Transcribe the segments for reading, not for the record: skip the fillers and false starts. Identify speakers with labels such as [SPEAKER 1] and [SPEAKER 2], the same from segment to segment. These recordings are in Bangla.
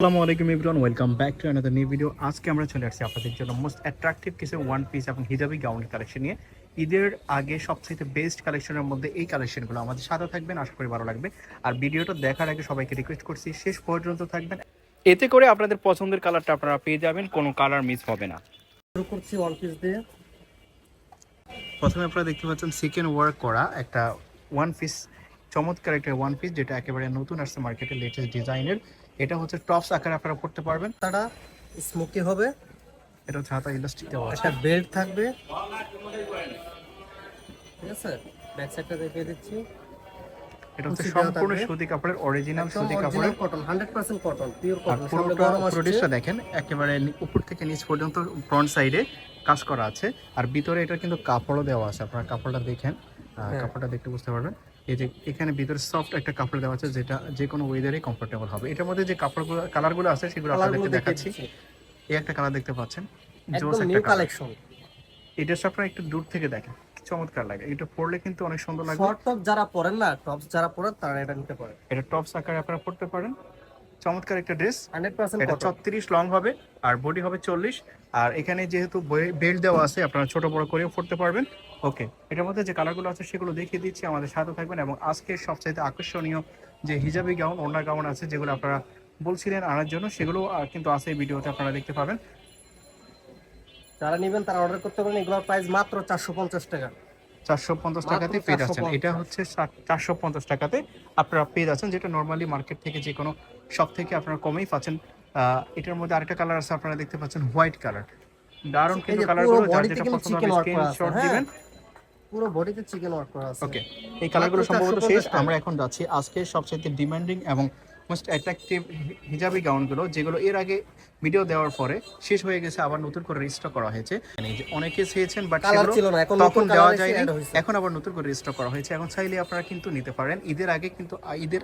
[SPEAKER 1] আসসালামু আলাইকুম everyone, welcome back to another new video. আজকে আমরা চলে আসছি আপনাদের জন্য মোস্ট অ্যাট্রাকটিভ কিছু ওয়ান পিস এবং হিজাবি গাউনের কালেকশন নিয়ে। ঈদের আগে সবচেয়ে বেস্ট কালেকশনের মধ্যে এই কালেকশনগুলো আমাদের সাথে থাকবেন, আশা করি ভালো লাগবে। আর ভিডিওটা দেখার আগে সবাইকে রিকোয়েস্ট করছি শেষ পর্যন্ত থাকবেন, এতে করে আপনাদের পছন্দের কালারটা আপনারা পেয়ে যাবেন, কোনো কালার মিস হবে না।
[SPEAKER 2] শুরু করছি ওয়ান পিস দিয়ে।
[SPEAKER 1] প্রথমে আপনারা দেখতে পাচ্ছেন সিকোয়েন্স ওয়ার্ক করা একটা ওয়ান পিস, চমৎকার একটা ওয়ান পিস যেটা একেবারে নতুন আসছে মার্কেটে, লেটেস্ট ডিজাইনের। এটা হচ্ছে টপস আকারে আপনারা পড়তে পারবেন।
[SPEAKER 2] তারা স্মোকি হবে,
[SPEAKER 1] এটা হচ্ছে হাতা ইলাস্টিক দেওয়া আছে,
[SPEAKER 2] একটা বেল্ট থাকবে, ঠিক আছে। ব্যাক সাইডটা দেখিয়ে দিচ্ছি।
[SPEAKER 1] এটা হচ্ছে সম্পূর্ণ সুতি কাপড়ের, অরিজিনাল সুতি কাপড়ের
[SPEAKER 2] কটন, 100% কটন, পিওর
[SPEAKER 1] আর
[SPEAKER 2] কটন।
[SPEAKER 1] পুরোটা প্রোডিউসটা দেখেন একেবারে উপর থেকে নিচ পর্যন্ত ফ্রন্ট সাইডে কাজ করা আছে। আর ভিতরে এটা কিন্তু কাপড়ও দেওয়া আছে, আপনারা কাপড়টা দেখেন, কাপড়টা দেখতে বুঝতে পারবেন। এই যে এখানে ভিতরে সফট একটা কাপড় দেওয়া আছে যেটা যে কোনো ওয়েদারে কমফোর্টেবল হবে। এটার মধ্যে যে কাপড়গুলো কালারগুলো আছে সেগুলো আপনাদেরকে দেখাচ্ছি। এই একটা কালার দেখতে পাচ্ছেন, জোস
[SPEAKER 2] একদম
[SPEAKER 1] একটা
[SPEAKER 2] নিউ
[SPEAKER 1] কালার।
[SPEAKER 2] কালেকশন।
[SPEAKER 1] এটা আপনারা একটু দূর থেকে দেখেন, চমৎকার লাগে। এটা পরলে কিন্তু অনেক সুন্দর লাগবে।
[SPEAKER 2] শর্ট টপ যারা পরেন না, টপস যারা পরেন তারা এটা নিতে পারে।
[SPEAKER 1] এটা টপস আকারে আপনারা পরতে পারেন, চমৎকার একটা ড্রেস।
[SPEAKER 2] 100%
[SPEAKER 1] এটা
[SPEAKER 2] কটন।
[SPEAKER 1] 36 লং হবে আর বডি হবে 40। আর এখানে যেহেতু বেল্ট দেওয়া আছে আপনারা ছোট বড় করেও পড়তে পারবেন। ওকে, এটার মধ্যে যে কালারগুলো আছে সেগুলো দেখিয়ে দিচ্ছি, আমাদের সাথে থাকবেন। এবং আজকে সবচাইতে আকর্ষণীয় যে হিজাবি গাউন, ওড়না গাউন আছে যেগুলো আপনারা বলছিলেন আনার জন্য, সেগুলো কিন্তু আছে এই ভিডিওতে আপনারা দেখতে পাবেন।
[SPEAKER 2] যারা নেবেন তারা অর্ডার করতে পারেন। এগুলোর প্রাইস মাত্র 450 টাকা।
[SPEAKER 1] 450 টাকাতে পেয়ে যাচ্ছেন। এটা হচ্ছে 450 টাকাতে আপনারা পেয়ে যাচ্ছেন, যেটা নর্মালি মার্কেট থেকে যে কোনো শপ থেকে আপনারা কমেই পাচ্ছেন। এটার মধ্যে আরেকটা কালার আছে, আপনারা দেখতে পাচ্ছেন হোয়াইট কালার। দারুণ কিন্তু কালারগুলো, যার যেটা পছন্দ হবে স্ক্রিনশট দিবেন।
[SPEAKER 2] পুরো বডিতে চিকেন ওয়ার্ক করা আছে।
[SPEAKER 1] ওকে, এই কালারগুলো সম্ভবত শেষ। আমরা এখন যাচ্ছি আজকে সবচেয়ে ডিমান্ডিং এবং মোস্ট অ্যাট্রাকটিভ হিজাবি গাউনগুলো, যেগুলো এর আগে ভিডিও দেওয়ার পরে শেষ হয়ে গেছে, আবার নতুন করে রিস্টক করা হয়েছে। মানে যে অনেকে চেয়েছেন বাট
[SPEAKER 2] কালার ছিল না, এখন
[SPEAKER 1] তখন
[SPEAKER 2] নতুন
[SPEAKER 1] দেওয়া
[SPEAKER 2] কালার
[SPEAKER 1] যায়নি,
[SPEAKER 2] এসে হইছে।
[SPEAKER 1] এখন আবার নতুন করে রিস্টক করা হয়েছে। এখন চাইলে আপনারা কিন্তু নিতে পারেন। ঈদের আগে কিন্তু ঈদের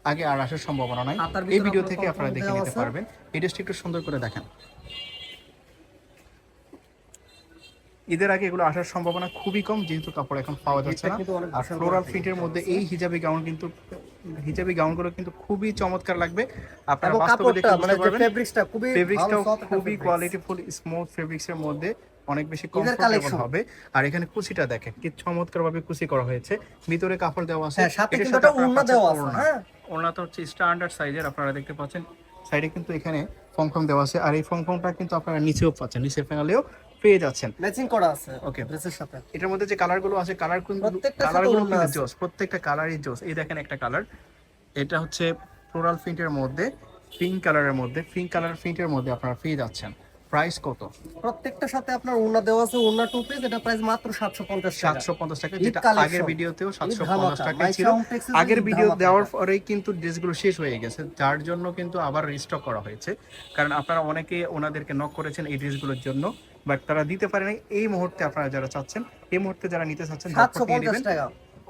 [SPEAKER 1] আগে আর আসার সম্ভাবনা নাই, এই ভিডিও থেকে আপনারা দেখে নিতে পারবেন। এই ড্রেসটা একটু সুন্দর করে দেখেন। ঈদের আগে এগুলো আসার সম্ভাবনা খুবই কম, যেহেতু কাপড় এখন পাওয়া যাচ্ছে না। আর ফ্লোরাল প্রিন্টের মধ্যে এই হিজাবি গাউন কিন্তু, হিজাবি গাউনগুলো কিন্তু খুবই চমৎকার লাগবে। আপনারা বাস্তবে দেখে বুঝতে পারবেন।
[SPEAKER 2] ফেব্রিক্সটা
[SPEAKER 1] খুবই কোয়ালিটিফুল স্মুথ ফেব্রিক্সের মধ্যে অনেক বেশি কমফোর্টেবল হবে। আর এখানে কুচিটা দেখেন কি চমৎকার ভাবে কুচি করা হয়েছে, ভিতরে কাপড় দেওয়া আছে,
[SPEAKER 2] সাথে কিন্তু একটা ওড়না দেওয়া আছে। হ্যাঁ,
[SPEAKER 1] ওড়নাটা হচ্ছে স্ট্যান্ডার্ড সাইজের, আপনারা দেখতে পাচ্ছেন। সাইডে কিন্তু এখানে ফংফং দেওয়া আছে, আর এই ফংফংটা কিন্তু আপনারা নিচেও পাচ্ছেন, নিচের প্যানেলেও পেয়ে যাচ্ছেন,
[SPEAKER 2] ম্যাচিং করা আছে
[SPEAKER 1] ওকে
[SPEAKER 2] ড্রেসের সাথে।
[SPEAKER 1] এটার মধ্যে যে কালারগুলো আছে, কালারগুলো কিন্তু জোস, প্রত্যেকটা কালারই জোস। এই দেখেন একটা কালার, এটা হচ্ছে ফ্লোরাল প্রিন্টের মধ্যে, পিঙ্ক কালারের মধ্যে, পিঙ্ক কালার প্রিন্টের মধ্যে আপনারা পেয়ে যাচ্ছেন। প্রাইস কত?
[SPEAKER 2] প্রত্যেকটার সাথে আপনার ওড়না দেওয়া আছে, ওড়না টু পিস। এটা প্রাইস মাত্র 750 টাকা।
[SPEAKER 1] 750 টাকা, যেটা আগের ভিডিওতেও 750 টাকা ছিল। আগের ভিডিও দেওয়ার পরেই কিন্তু ড্রেসগুলো শেষ হয়ে গেছে, যার জন্য কিন্তু আবার রিস্টক করা হয়েছে। কারণ আপনারা অনেকে ওনাদেরকে নক করেছেন এই ড্রেসগুলোর জন্য, বাট তারা দিতে পারেনি। এই মুহূর্তে আপনারা যারা চাচ্ছেন, এই মুহূর্তে যারা নিতে চাচ্ছেন
[SPEAKER 2] 750 টাকা।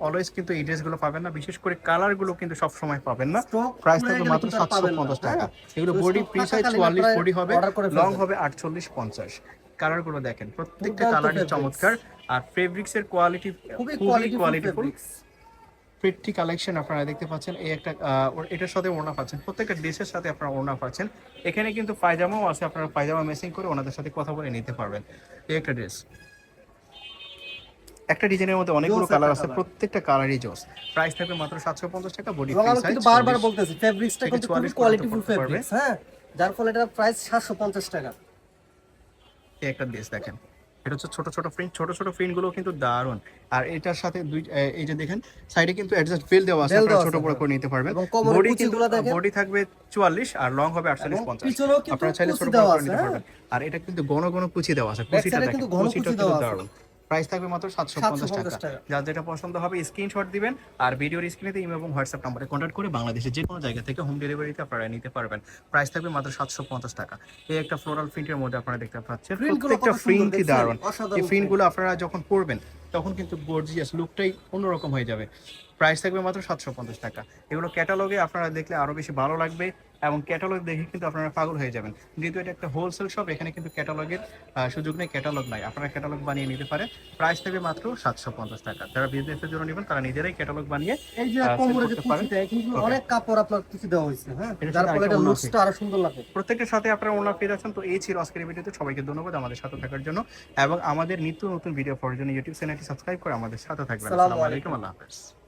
[SPEAKER 1] অলওয়েজ কিন্তু এই ড্রেসগুলো পাবেন না, বিশেষ করে কালারগুলো কিন্তু সব সময় পাবেন না। প্রাইস থাকবে মাত্র 750 টাকা। এগুলো বডি ফ্রি সাইজ 44 বডি হবে, লং হবে 48 50। কালারগুলো দেখেন, প্রত্যেকটা কালারই চমৎকার। আর ফেব্রিক্সের কোয়ালিটি খুবই কোয়ালিটিফুল, প্রিটি কালেকশন আপনারা দেখতে পাচ্ছেন। এই একটা এটার সাথে ওড়না পাচ্ছেন, প্রত্যেকটা ড্রেসের সাথে আপনারা ওড়না পাচ্ছেন। এখানে কিন্তু পায়জামাও আছে, আপনারা পায়জামা ম্যাচিং করে ওনাদের সাথে কথা বলে নিতে পারবেন। এই একটা ড্রেস, একটা ডিজাইনের মধ্যে অনেকগুলো কালার আছে, প্রত্যেকটা কালারই জোস। প্রাইস থাকবে মাত্র 750 টাকা, বডি ফ্রি সাইজ।
[SPEAKER 2] কিন্তু বারবার বলতেছি ফেব্রিক্সটা কিন্তু খুবই কোয়ালিটিফুল ফেব্রিক্স, হ্যাঁ, যার ফলে এটা প্রাইস 750 টাকা।
[SPEAKER 1] এই একটা ড্রেস দেখেন, এটা হচ্ছে ছোট ছোট প্রিন্ট, ছোট ছোট প্রিন্ট গুলো কিন্তু দারুণ। আর এটার সাথে দুই, এই যে দেখেন সাইডে কিন্তু অ্যাডজাস্ট বেল দেওয়া আছে, আপনারা ছোট বড় করে নিতে পারবেন। বডি কিন্তু বডি থাকবে 44 আর লং হবে 48 50। আপনারা চাইলে ছোট বড় করে নিতে পারবেন। আর এটা কিন্তু ঘন ঘন কুচি দেওয়া আছে, কুচিটা দেখেন, কুচিটা কিন্তু দারুণ। প্রাইস থাকবে মাত্র 750 টাকা। যার যেটা পছন্দ হবে স্ক্রিনশট দিবেন, আর ভিডিওর স্ক্রিনেতে ইমেল এবং হোয়াটসঅ্যাপ নম্বরে কন্ট্যাক্ট করে বাংলাদেশের যে কোনো জায়গা থেকে হোম ডেলিভারিতে আপনারা নিতে পারবেন। প্রাইস থাকবে মাত্র 750 টাকা। এই একটা ফ্লোরাল প্রিন্টের মধ্যে আপনারা দেখতে পাচ্ছেন, প্রত্যেকটা প্রিন্টই দারুণ। এই প্রিন্টগুলো আপনারা যখন পরবেন তখন কিন্তু গর্জিয়াস লুকটাই অন্যরকম হয়ে যাবে। প্রাইস থাকবে মাত্র 750 টাকা। এগুলো ক্যাটালগে আপনারা দেখলে আরো বেশি ভালো লাগবে। এবং ক্যাটালগ দেখে কিন্তু আপনারা পাগল হয়ে যাবেন। যেহেতু এটা একটা হোলসেল শপ, এখানে কিন্তু ক্যাটালগের সুযোগ নেই, ক্যাটালগ নাই, আপনারা ক্যাটালগ বানিয়ে নিতে পারেন। প্রাইস থাকবে মাত্র 750 টাকা। যারা বিজনেসের জন্য নেবেন তারা নিজেরাই ক্যাটালগ বানিয়ে
[SPEAKER 2] এই যে
[SPEAKER 1] sell
[SPEAKER 2] কোমরে যে
[SPEAKER 1] করতে পারেন।
[SPEAKER 2] কুচিটা কিন্তু
[SPEAKER 1] Okay.
[SPEAKER 2] অনেক কাপড় আপনার কিছু দেওয়া হয়েছে, হ্যাঁ,
[SPEAKER 1] এটার
[SPEAKER 2] যার
[SPEAKER 1] সাথে
[SPEAKER 2] ফলে
[SPEAKER 1] আরেকটা
[SPEAKER 2] এটা
[SPEAKER 1] ওড়না
[SPEAKER 2] লুকসটা আরো সুন্দর লাগে।
[SPEAKER 1] প্রত্যেকটার সাথে আপনারা ওড়না পেয়ে যাচ্ছেন। তো এই ছিল আজকের ভিডিওতে। সবাইকে ধন্যবাদ আমাদের সাথে থাকার জন্য, এবং আমাদের নিত্য নতুন ভিডিও পাওয়ার জন্য ইউটিউব চ্যানেলটি সাবস্ক্রাইব করে আমাদের সাথে থাকবেন।
[SPEAKER 2] আসসালামু
[SPEAKER 1] আসসালামু
[SPEAKER 2] আলাইকুম।
[SPEAKER 1] আলাইকুম, আল্লাহ হাফেজ।